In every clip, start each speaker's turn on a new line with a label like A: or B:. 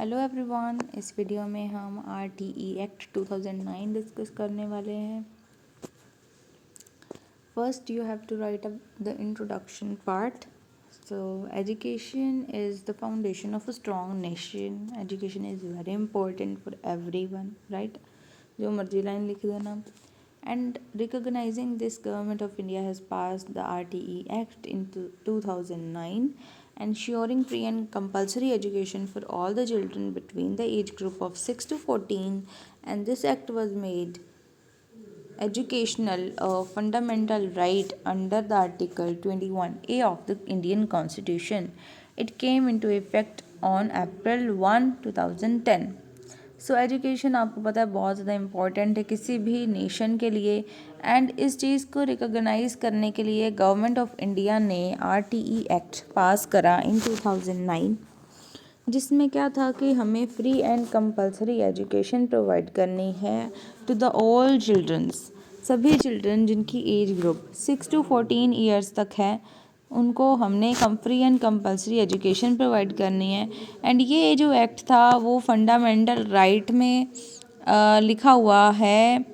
A: Hello everyone, इस video में हम RTE एक्ट 2009 डिस्कस करने वाले हैं। First you have to write up the introduction part. So education is the foundation of a strong nation. Education is very important for everyone, right. जो मर्जी line लिख देना। And recognizing this, Government of India has passed the RTE Act in 2009, ensuring free and compulsory education for all the children between the age group of 6 to 14, and this act was made educational a fundamental right under the Article 21A of the Indian Constitution. It came into effect on April 1, 2010. So education आपको पता है बहुत ज़्यादा important है किसी भी nation के लिए, एंड इस चीज़ को रिकॉग्नाइज करने के लिए गवर्नमेंट ऑफ इंडिया ने RTE एक्ट पास करा इन 2009, जिसमें क्या था कि हमें free and compulsory education provide करनी है टू द ऑल चिल्ड्रंस। सभी चिल्ड्रन जिनकी एज ग्रुप 6 to 14 ईयर्स तक है उनको हमने free and compulsory education provide करनी है। एंड ये जो एक्ट था वो फंडामेंटल राइट में लिखा हुआ है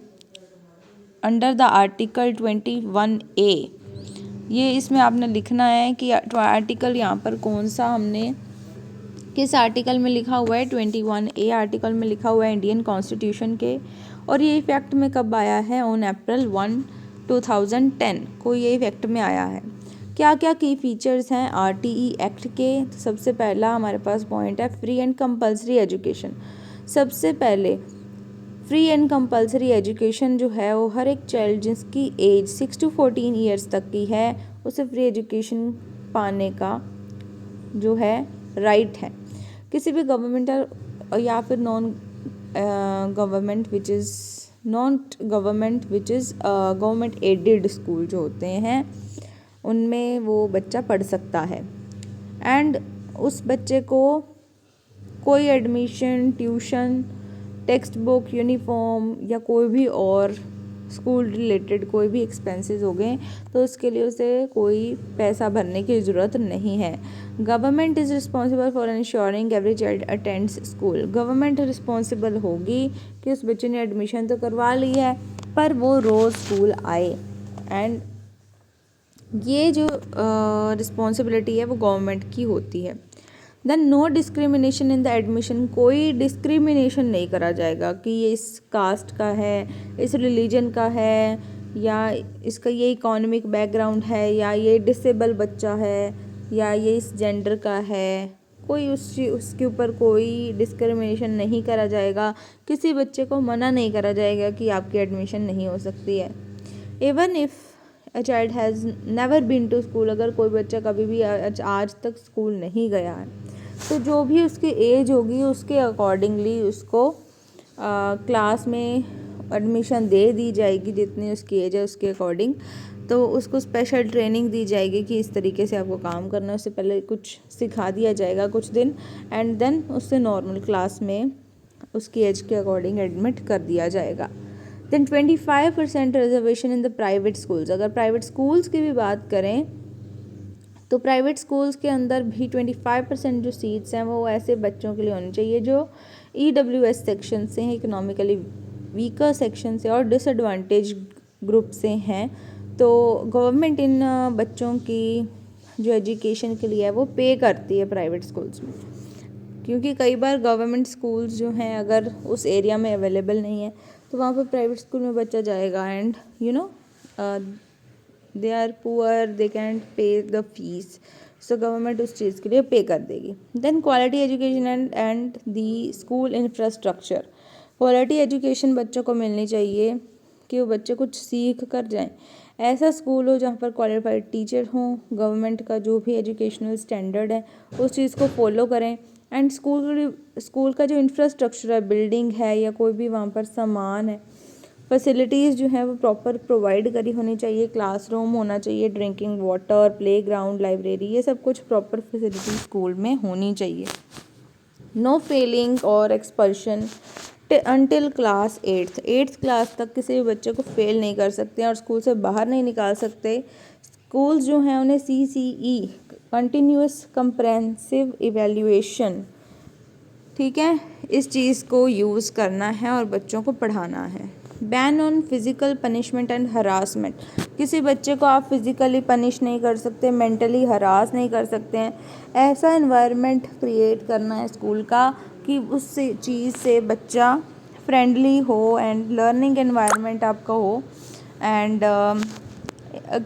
A: अंडर द आर्टिकल 21A। ये इसमें आपने लिखना है कि आर्टिकल यहाँ पर कौन सा हमने किस आर्टिकल में लिखा हुआ है। 21A आर्टिकल में लिखा हुआ है इंडियन कॉन्स्टिट्यूशन के। और ये इफेक्ट में कब आया है? ऑन अप्रैल 1, 2010 को ये इफेक्ट में आया है। क्या क्या की फीचर्स हैं RTE एक्ट के? तो सबसे पहला हमारे पास पॉइंट है फ्री एंड कंपलसरी एजुकेशन। सबसे पहले फ्री एंड कंपलसरी एजुकेशन जो है वो हर एक चाइल्ड जिसकी एज 6 to 14 ईयर्स तक की है उसे फ्री एजुकेशन पाने का जो है राइट है। किसी भी गवर्नमेंटल या फिर non government which is government aided school जो होते हैं उनमें वो बच्चा पढ़ सकता है। एंड उस बच्चे को कोई admission, tuition, text book, uniform या कोई भी और स्कूल रिलेटेड कोई भी एक्सपेंसेस हो गए तो उसके लिए उसे कोई पैसा भरने की ज़रूरत नहीं है। Government is responsible for ensuring every child attends school. Government responsible होगी कि उस बच्चे ने एडमिशन तो करवा ली है पर वो रोज़ स्कूल आए। एंड ये जो रिस्पॉन्सिबिलिटी है वो गवर्नमेंट की होती है। Then no discrimination in the admission. कोई डिस्क्रिमिनेशन नहीं करा जाएगा कि ये इस कास्ट का है, इस रिलीजन का है, या इसका ये इकोनॉमिक बैकग्राउंड है, या ये डिसेबल बच्चा है, या ये इस जेंडर का है। कोई उसके ऊपर कोई डिस्क्रिमिनेशन नहीं करा जाएगा। किसी बच्चे को मना नहीं करा जाएगा कि आपकी एडमिशन नहीं हो सकती है। Even if a child has never been to school. अगर कोई बच्चा कभी भी आज तक स्कूल नहीं गया है तो जो भी उसकी एज होगी उसके अकॉर्डिंगली उसको क्लास में एडमिशन दे दी जाएगी। जितनी उसकी एज है उसके अकॉर्डिंग तो उसको स्पेशल ट्रेनिंग दी जाएगी कि इस तरीके से आपको काम करना है। उससे पहले कुछ सिखा दिया जाएगा कुछ दिन, एंड देन उससे नॉर्मल क्लास में उसकी एज के अकॉर्डिंग एडमिट कर दिया जाएगा। Then 25% reservation in the private schools. अगर प्राइवेट स्कूल्स की भी बात करें तो प्राइवेट स्कूल्स के अंदर भी 25% जो सीट्स हैं वो ऐसे बच्चों के लिए होनी चाहिए जो EWS सेक्शन से हैं, इकोनॉमिकली वीकर सेक्शन से और डिसएडवांटेज ग्रुप से हैं। तो गवर्नमेंट इन बच्चों की जो एजुकेशन के लिए है वो पे करती है प्राइवेट स्कूल्स में, क्योंकि कई बार गवर्नमेंट स्कूल्स जो हैं अगर उस एरिया में अवेलेबल नहीं है तो वहाँ पर प्राइवेट स्कूल में बच्चा जाएगा and they are poor, they can't pay the fees. So government उस चीज़ के लिए पे कर देगी। Then quality education and the school infrastructure. Quality education बच्चों को मिलनी चाहिए कि वो बच्चे कुछ सीख कर जाएं। ऐसा स्कूल हो जहाँ पर क्वालिफाइड टीचर हों, गवर्नमेंट का जो भी एजुकेशनल स्टैंडर्ड है उस चीज़ को फॉलो करें। एंड स्कूल का जो इंफ्रास्ट्रक्चर है, बिल्डिंग है या कोई भी वहाँ पर सामान है, फैसिलिटीज़ जो है वो प्रॉपर प्रोवाइड करी होनी चाहिए। क्लासरूम होना चाहिए, ड्रिंकिंग वाटर, प्लेग्राउंड, लाइब्रेरी, ये सब कुछ प्रॉपर फैसिलिटी स्कूल में होनी चाहिए। नो फेलिंग और expulsion until class 8th class तक किसी भी बच्चे को फेल नहीं कर सकते और स्कूल से बाहर नहीं निकाल सकते। स्कूल्स जो हैं उन्हें CCE कंटिन्यूअस कंप्रेहेंसिव इवैल्यूएशन ठीक है, इस चीज़ को यूज़ करना है और बच्चों को पढ़ाना है। Ban on physical punishment and harassment, किसी बच्चे को आप फिज़िकली पनिश नहीं कर सकते, मेंटली हरास नहीं कर सकते हैं। ऐसा एनवायरनमेंट क्रिएट करना है स्कूल का कि उस चीज़ से बच्चा फ्रेंडली हो एंड लर्निंग एनवायरनमेंट आपका हो। एंड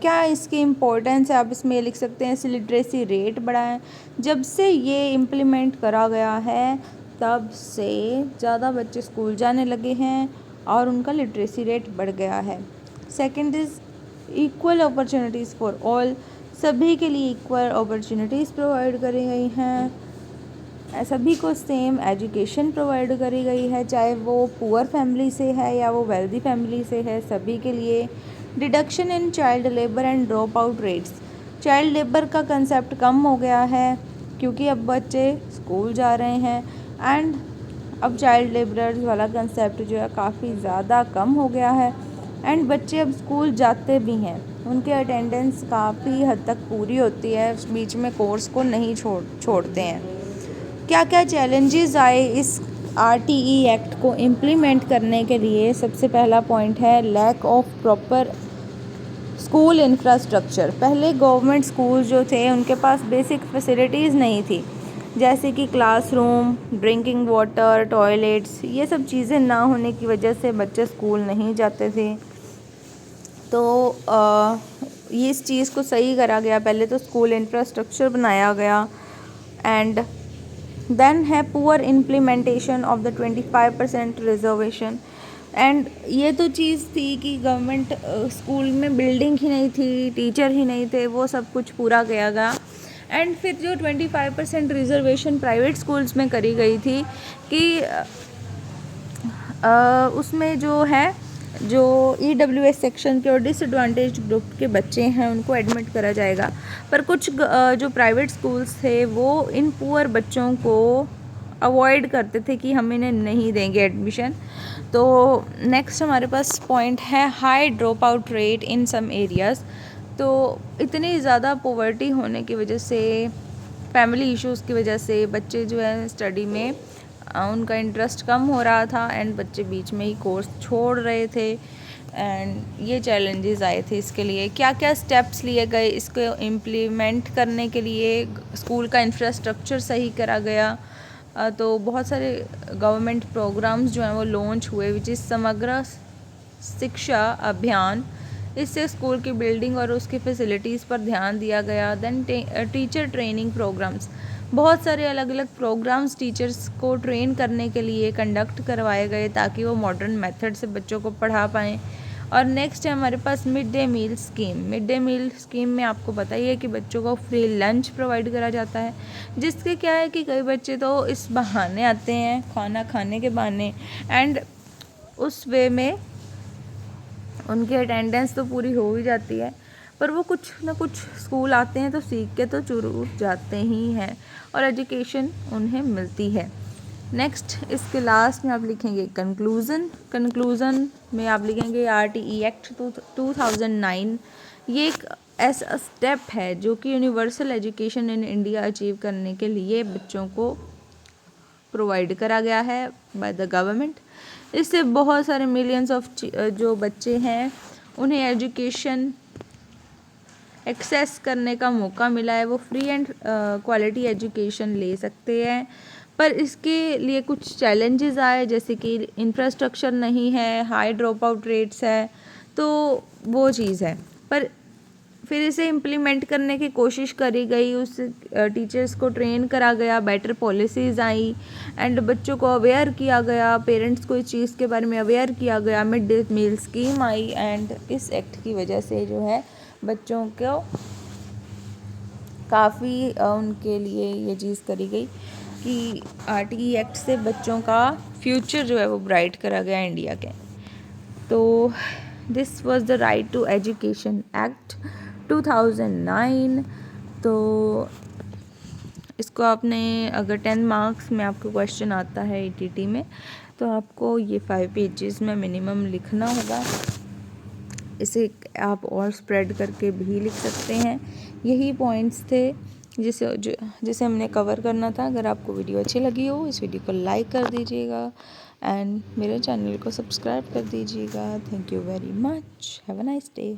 A: क्या इसकी इम्पोर्टेंस है, आप इसमें लिख सकते हैं लिटरेसी रेट बढ़ाएं। जब से ये इम्प्लीमेंट करा गया है तब से ज़्यादा बच्चे स्कूल जाने लगे हैं और उनका लिटरेसी रेट बढ़ गया है। Second is equal opportunities for all, सभी के लिए इक्वल अपॉर्चुनिटीज़ प्रोवाइड करी गई हैं, सभी को सेम एजुकेशन प्रोवाइड करी गई है, चाहे वो पुअर फैमिली से है या वो वेल्दी फैमिली से है, सभी के लिए। Deduction in child labour and drop out rates, child labour का कंसेप्ट कम हो गया है क्योंकि अब बच्चे स्कूल जा रहे हैं एंड अब चाइल्ड लेबरर्स वाला कंसेप्ट जो है काफ़ी ज़्यादा कम हो गया है एंड बच्चे अब स्कूल जाते भी हैं, उनके अटेंडेंस काफ़ी हद तक पूरी होती है, बीच में कोर्स को नहीं छोड़ते हैं। क्या क्या चैलेंजेस आए इस RTE एक्ट को इम्प्लीमेंट करने के लिए? सबसे पहला पॉइंट है lack of proper school infrastructure. पहले गवर्नमेंट स्कूल जो थे उनके पास बेसिक फैसिलिटीज़ नहीं थी, जैसे कि क्लासरूम, ड्रिंकिंग वाटर, टॉयलेट्स, ये सब चीज़ें ना होने की वजह से बच्चे स्कूल नहीं जाते थे। तो ये इस चीज़ को सही करा गया, पहले तो स्कूल इंफ्रास्ट्रक्चर बनाया गया। एंड देन है poor implementation of the 25% reservation. And ये तो चीज़ थी कि गवर्नमेंट स्कूल में बिल्डिंग ही नहीं थी, टीचर ही नहीं थे, वो सब कुछ पूरा किया गया। एंड फिर जो 25% रिजर्वेशन प्राइवेट स्कूल्स में करी गई थी कि उसमें जो है जो EWS सेक्शन के और डिसएडवांटेज ग्रुप के बच्चे हैं उनको एडमिट करा जाएगा, पर कुछ जो प्राइवेट स्कूल्स थे वो इन पुअर बच्चों को अवॉइड करते थे कि हम इन्हें नहीं देंगे एडमिशन। तो नेक्स्ट हमारे पास पॉइंट है high drop out rate in some areas. तो इतनी ज़्यादा पॉवर्टी होने की वजह से, फैमिली इश्यूज़ की वजह से बच्चे जो है स्टडी में उनका इंटरेस्ट कम हो रहा था एंड बच्चे बीच में ही कोर्स छोड़ रहे थे एंड ये चैलेंजेस आए थे। इसके लिए क्या क्या स्टेप्स लिए गए इसको इम्प्लीमेंट करने के लिए? स्कूल का इंफ्रास्ट्रक्चर सही करा गया, तो बहुत सारे गवर्नमेंट प्रोग्राम्स जो हैं वो लॉन्च हुए, विच इज़ समग्र शिक्षा अभियान। इससे स्कूल की बिल्डिंग और उसकी फैसिलिटीज़ पर ध्यान दिया गया। देन टीचर ट्रेनिंग प्रोग्राम्स, बहुत सारे अलग अलग प्रोग्राम्स टीचर्स को ट्रेन करने के लिए कंडक्ट करवाए गए ताकि वो मॉडर्न मेथड से बच्चों को पढ़ा पाएँ। और नेक्स्ट है हमारे पास mid day meal scheme. Mid day meal scheme में आपको पता ही है कि बच्चों को फ्री लंच प्रोवाइड करा जाता है, जिसके क्या है कि कई बच्चे तो इस बहाने आते हैं, खाना खाने के बहाने, एंड उस वे में उनकी अटेंडेंस तो पूरी हो ही जाती है, पर वो कुछ ना कुछ स्कूल आते हैं तो सीख के तो जरूर जाते ही हैं और एजुकेशन उन्हें मिलती है। नेक्स्ट इसके लास्ट में आप लिखेंगे कंक्लूज़न। कंक्लूज़न में आप लिखेंगे RTE एक्ट 2009 ये एक ऐसा स्टेप है जो कि universal education in India achieve करने के लिए बच्चों को प्रोवाइड करा गया है बाय द गवर्नमेंट। इससे बहुत सारे मिलियंस ऑफ जो बच्चे हैं उन्हें एजुकेशन एक्सेस करने का मौका मिला है, वो फ्री एंड क्वालिटी एजुकेशन ले सकते हैं। पर इसके लिए कुछ चैलेंजेस आए, जैसे कि इंफ्रास्ट्रक्चर नहीं है, हाई ड्रॉप आउट रेट्स है, तो वो चीज़ है। पर फिर इसे इम्प्लीमेंट करने की कोशिश करी गई, उस टीचर्स को ट्रेन करा गया, बेटर पॉलिसीज़ आई एंड बच्चों को अवेयर किया गया, पेरेंट्स को इस चीज़ के बारे में अवेयर किया गया, मिड डे मील स्कीम आई एंड इस एक्ट की वजह से जो है बच्चों को काफ़ी उनके लिए ये चीज़ करी गई कि RTE एक्ट से बच्चों का फ्यूचर जो है वो ब्राइट करा गया इंडिया के। तो this was the right to education act 2009। तो इसको आपने अगर 10 मार्क्स में आपको क्वेश्चन आता है ETT में, तो आपको ये 5 पेजेस में मिनिमम लिखना होगा। इसे आप और स्प्रेड करके भी लिख सकते हैं। यही पॉइंट्स थे जिसे हमने कवर करना था। अगर आपको वीडियो अच्छी लगी हो, इस वीडियो को लाइक कर दीजिएगा एंड मेरे चैनल को सब्सक्राइब कर दीजिएगा। Thank you very much. Have a nice day.